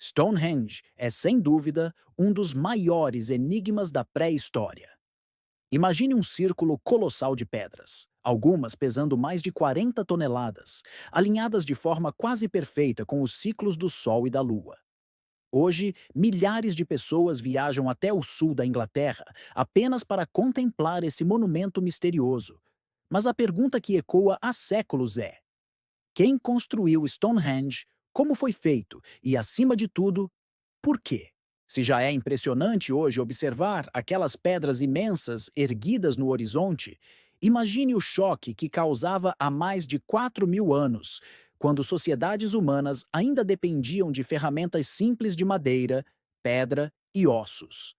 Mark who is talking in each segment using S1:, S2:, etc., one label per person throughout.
S1: Stonehenge é, sem dúvida, um dos maiores enigmas da pré-história. Imagine um círculo colossal de pedras, algumas pesando mais de 40 toneladas, alinhadas de forma quase perfeita com os ciclos do Sol e da Lua. Hoje, milhares de pessoas viajam até o sul da Inglaterra apenas para contemplar esse monumento misterioso. Mas a pergunta que ecoa há séculos é: quem construiu Stonehenge, como foi feito e, acima de tudo, por quê? Se já é impressionante hoje observar aquelas pedras imensas erguidas no horizonte, imagine o choque que causava há mais de 4.000 anos, quando sociedades humanas ainda dependiam de ferramentas simples de madeira, pedra e ossos.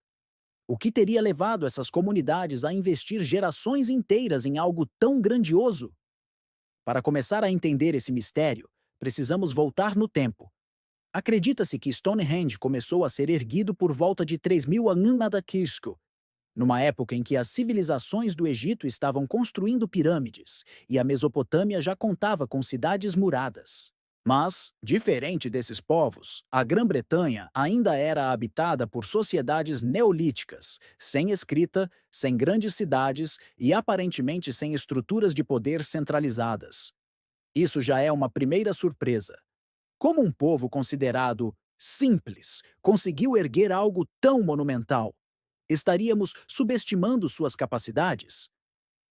S1: O que teria levado essas comunidades a investir gerações inteiras em algo tão grandioso? Para começar a entender esse mistério, precisamos voltar no tempo. Acredita-se que Stonehenge começou a ser erguido por volta de 3000 a.C., numa época em que as civilizações do Egito estavam construindo pirâmides e a Mesopotâmia já contava com cidades muradas. Mas, diferente desses povos, a Grã-Bretanha ainda era habitada por sociedades neolíticas, sem escrita, sem grandes cidades e aparentemente sem estruturas de poder centralizadas. Isso já é uma primeira surpresa. Como um povo considerado simples conseguiu erguer algo tão monumental? Estaríamos subestimando suas capacidades?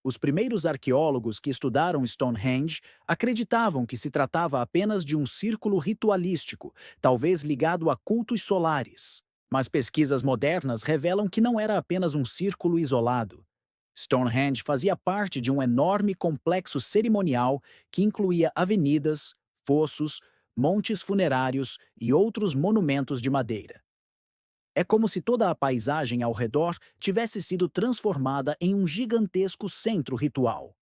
S1: Os primeiros arqueólogos que estudaram Stonehenge acreditavam que se tratava apenas de um círculo ritualístico, talvez ligado a cultos solares. Mas pesquisas modernas revelam que não era apenas um círculo isolado. Stonehenge fazia parte de um enorme complexo cerimonial que incluía avenidas, fossos, montes funerários e outros monumentos de madeira. É como se toda a paisagem ao redor tivesse sido transformada em um gigantesco centro ritual.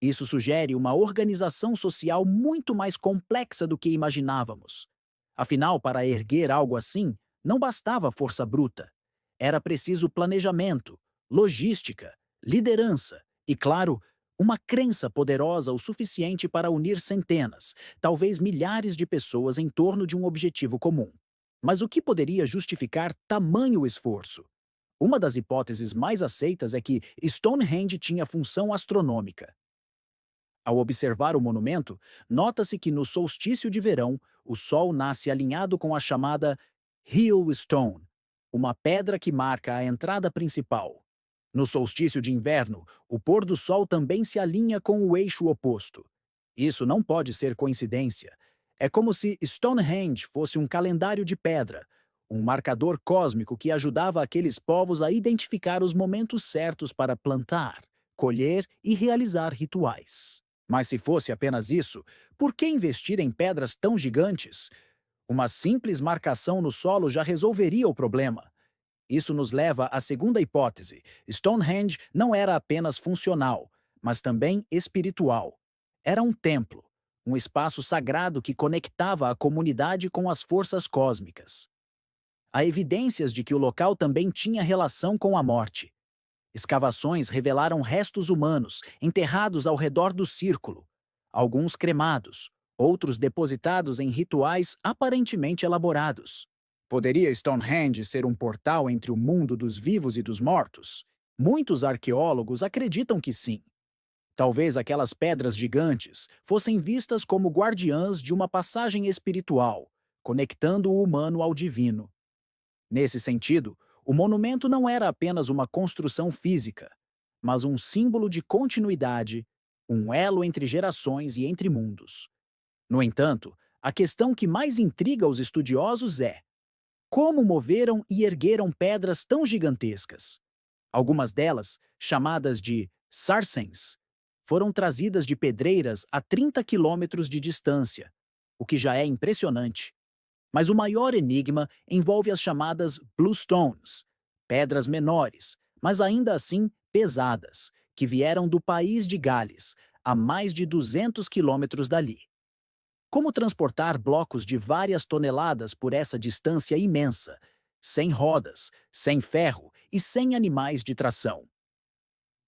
S1: Isso sugere uma organização social muito mais complexa do que imaginávamos. Afinal, para erguer algo assim, não bastava força bruta. Era preciso planejamento, logística, liderança e, claro, uma crença poderosa o suficiente para unir centenas, talvez milhares de pessoas em torno de um objetivo comum. Mas o que poderia justificar tamanho esforço? Uma das hipóteses mais aceitas é que Stonehenge tinha função astronômica. Ao observar o monumento, nota-se que no solstício de verão, o Sol nasce alinhado com a chamada Heel Stone, uma pedra que marca a entrada principal. No solstício de inverno, o pôr do Sol também se alinha com o eixo oposto. Isso não pode ser coincidência. É como se Stonehenge fosse um calendário de pedra, um marcador cósmico que ajudava aqueles povos a identificar os momentos certos para plantar, colher e realizar rituais. Mas se fosse apenas isso, por que investir em pedras tão gigantes? Uma simples marcação no solo já resolveria o problema. Isso nos leva à segunda hipótese. Stonehenge não era apenas funcional, mas também espiritual. Era um templo, um espaço sagrado que conectava a comunidade com as forças cósmicas. Há evidências de que o local também tinha relação com a morte. Escavações revelaram restos humanos enterrados ao redor do círculo, alguns cremados, outros depositados em rituais aparentemente elaborados. Poderia Stonehenge ser um portal entre o mundo dos vivos e dos mortos? Muitos arqueólogos acreditam que sim. Talvez aquelas pedras gigantes fossem vistas como guardiãs de uma passagem espiritual, conectando o humano ao divino. Nesse sentido, o monumento não era apenas uma construção física, mas um símbolo de continuidade, um elo entre gerações e entre mundos. No entanto, a questão que mais intriga os estudiosos é: como moveram e ergueram pedras tão gigantescas? Algumas delas, chamadas de sarsens, foram trazidas de pedreiras a 30 quilômetros de distância, o que já é impressionante. Mas o maior enigma envolve as chamadas bluestones, pedras menores, mas ainda assim pesadas, que vieram do país de Gales, a mais de 200 quilômetros dali. Como transportar blocos de várias toneladas por essa distância imensa, sem rodas, sem ferro e sem animais de tração?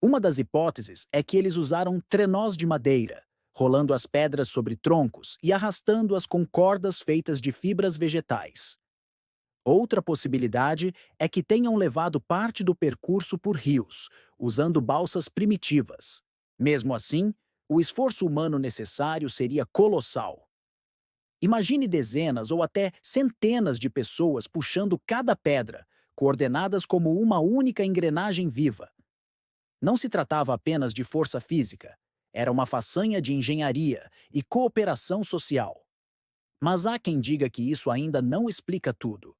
S1: Uma das hipóteses é que eles usaram trenós de madeira, rolando as pedras sobre troncos e arrastando-as com cordas feitas de fibras vegetais. Outra possibilidade é que tenham levado parte do percurso por rios, usando balsas primitivas. Mesmo assim, o esforço humano necessário seria colossal. Imagine dezenas ou até centenas de pessoas puxando cada pedra, coordenadas como uma única engrenagem viva. Não se tratava apenas de força física, era uma façanha de engenharia e cooperação social. Mas há quem diga que isso ainda não explica tudo.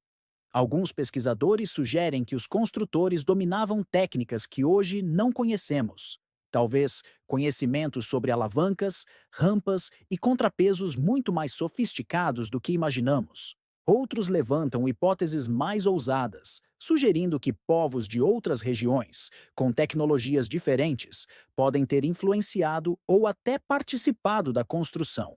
S1: Alguns pesquisadores sugerem que os construtores dominavam técnicas que hoje não conhecemos. Talvez conhecimentos sobre alavancas, rampas e contrapesos muito mais sofisticados do que imaginamos. Outros levantam hipóteses mais ousadas, sugerindo que povos de outras regiões, com tecnologias diferentes, podem ter influenciado ou até participado da construção.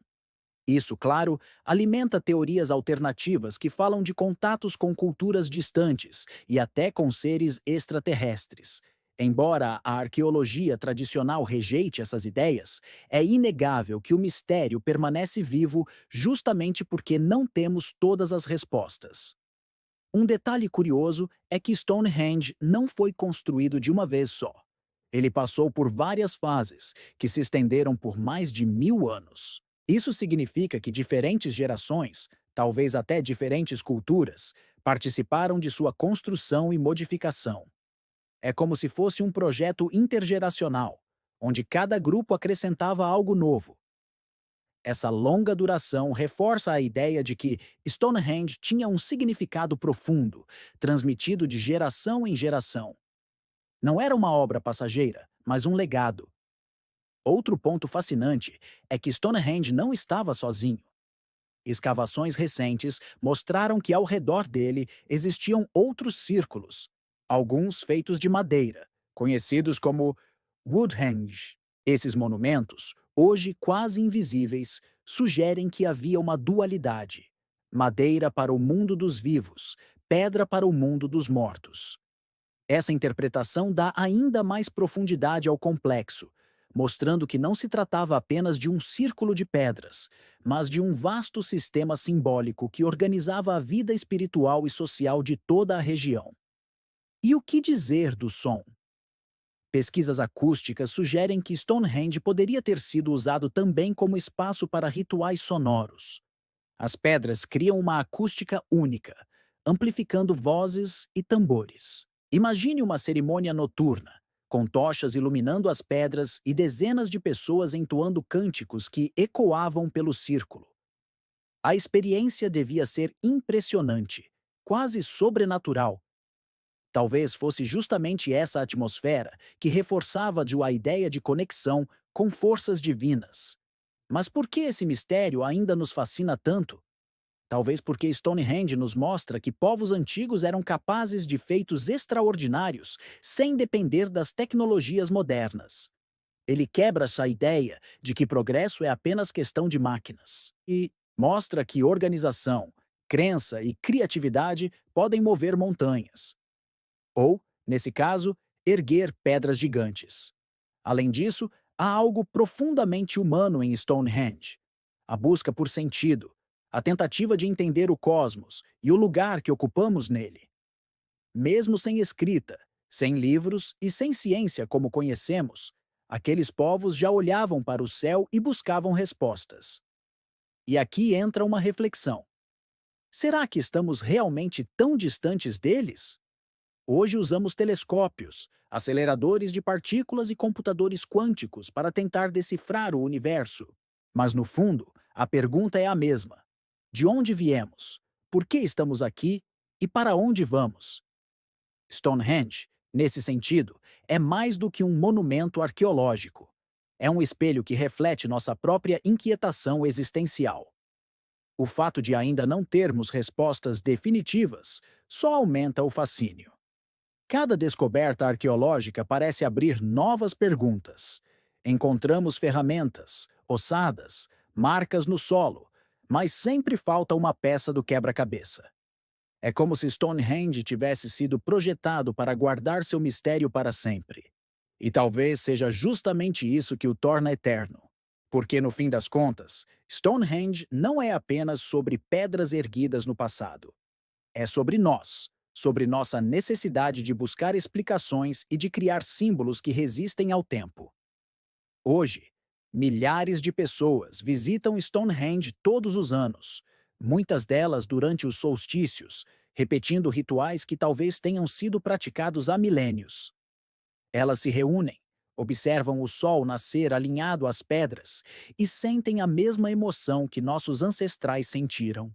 S1: Isso, claro, alimenta teorias alternativas que falam de contatos com culturas distantes e até com seres extraterrestres. Embora a arqueologia tradicional rejeite essas ideias, é inegável que o mistério permanece vivo justamente porque não temos todas as respostas. Um detalhe curioso é que Stonehenge não foi construído de uma vez só. Ele passou por várias fases, que se estenderam por mais de 1000 anos. Isso significa que diferentes gerações, talvez até diferentes culturas, participaram de sua construção e modificação. É como se fosse um projeto intergeracional, onde cada grupo acrescentava algo novo. Essa longa duração reforça a ideia de que Stonehenge tinha um significado profundo, transmitido de geração em geração. Não era uma obra passageira, mas um legado. Outro ponto fascinante é que Stonehenge não estava sozinho. Escavações recentes mostraram que ao redor dele existiam outros círculos, alguns feitos de madeira, conhecidos como Woodhenge. Esses monumentos, hoje quase invisíveis, sugerem que havia uma dualidade: madeira para o mundo dos vivos, pedra para o mundo dos mortos. Essa interpretação dá ainda mais profundidade ao complexo, mostrando que não se tratava apenas de um círculo de pedras, mas de um vasto sistema simbólico que organizava a vida espiritual e social de toda a região. E o que dizer do som? Pesquisas acústicas sugerem que Stonehenge poderia ter sido usado também como espaço para rituais sonoros. As pedras criam uma acústica única, amplificando vozes e tambores. Imagine uma cerimônia noturna, com tochas iluminando as pedras e dezenas de pessoas entoando cânticos que ecoavam pelo círculo. A experiência devia ser impressionante, quase sobrenatural. Talvez fosse justamente essa atmosfera que reforçava a ideia de conexão com forças divinas. Mas por que esse mistério ainda nos fascina tanto? Talvez porque Stonehenge nos mostra que povos antigos eram capazes de feitos extraordinários sem depender das tecnologias modernas. Ele quebra essa ideia de que progresso é apenas questão de máquinas e mostra que organização, crença e criatividade podem mover montanhas. Ou, nesse caso, erguer pedras gigantes. Além disso, há algo profundamente humano em Stonehenge: a busca por sentido, a tentativa de entender o cosmos e o lugar que ocupamos nele. Mesmo sem escrita, sem livros e sem ciência como conhecemos, aqueles povos já olhavam para o céu e buscavam respostas. E aqui entra uma reflexão: será que estamos realmente tão distantes deles? Hoje usamos telescópios, aceleradores de partículas e computadores quânticos para tentar decifrar o universo. Mas, no fundo, a pergunta é a mesma: de onde viemos? Por que estamos aqui? E para onde vamos? Stonehenge, nesse sentido, é mais do que um monumento arqueológico. É um espelho que reflete nossa própria inquietação existencial. O fato de ainda não termos respostas definitivas só aumenta o fascínio. Cada descoberta arqueológica parece abrir novas perguntas. Encontramos ferramentas, ossadas, marcas no solo, mas sempre falta uma peça do quebra-cabeça. É como se Stonehenge tivesse sido projetado para guardar seu mistério para sempre. E talvez seja justamente isso que o torna eterno. Porque, no fim das contas, Stonehenge não é apenas sobre pedras erguidas no passado. É sobre nossa necessidade de buscar explicações e de criar símbolos que resistem ao tempo. Hoje, milhares de pessoas visitam Stonehenge todos os anos, muitas delas durante os solstícios, repetindo rituais que talvez tenham sido praticados há milênios. Elas se reúnem, observam o sol nascer alinhado às pedras e sentem a mesma emoção que nossos ancestrais sentiram.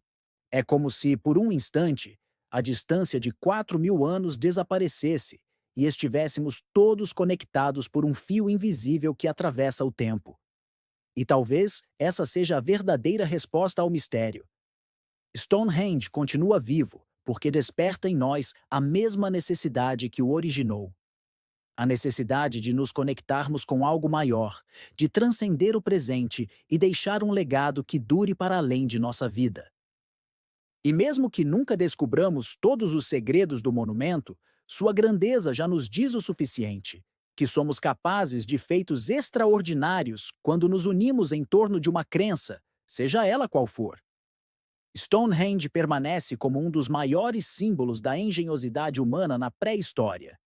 S1: É como se, por um instante, a distância de 4.000 anos desaparecesse e estivéssemos todos conectados por um fio invisível que atravessa o tempo. E talvez essa seja a verdadeira resposta ao mistério. Stonehenge continua vivo porque desperta em nós a mesma necessidade que o originou. A necessidade de nos conectarmos com algo maior, de transcender o presente e deixar um legado que dure para além de nossa vida. E mesmo que nunca descubramos todos os segredos do monumento, sua grandeza já nos diz o suficiente, que somos capazes de feitos extraordinários quando nos unimos em torno de uma crença, seja ela qual for. Stonehenge permanece como um dos maiores símbolos da engenhosidade humana na pré-história.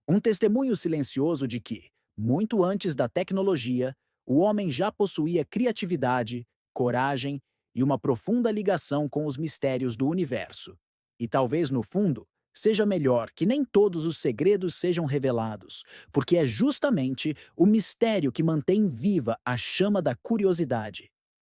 S1: Um testemunho silencioso de que, muito antes da tecnologia, o homem já possuía criatividade, coragem e uma profunda ligação com os mistérios do universo. E talvez, no fundo, seja melhor que nem todos os segredos sejam revelados, porque é justamente o mistério que mantém viva a chama da curiosidade.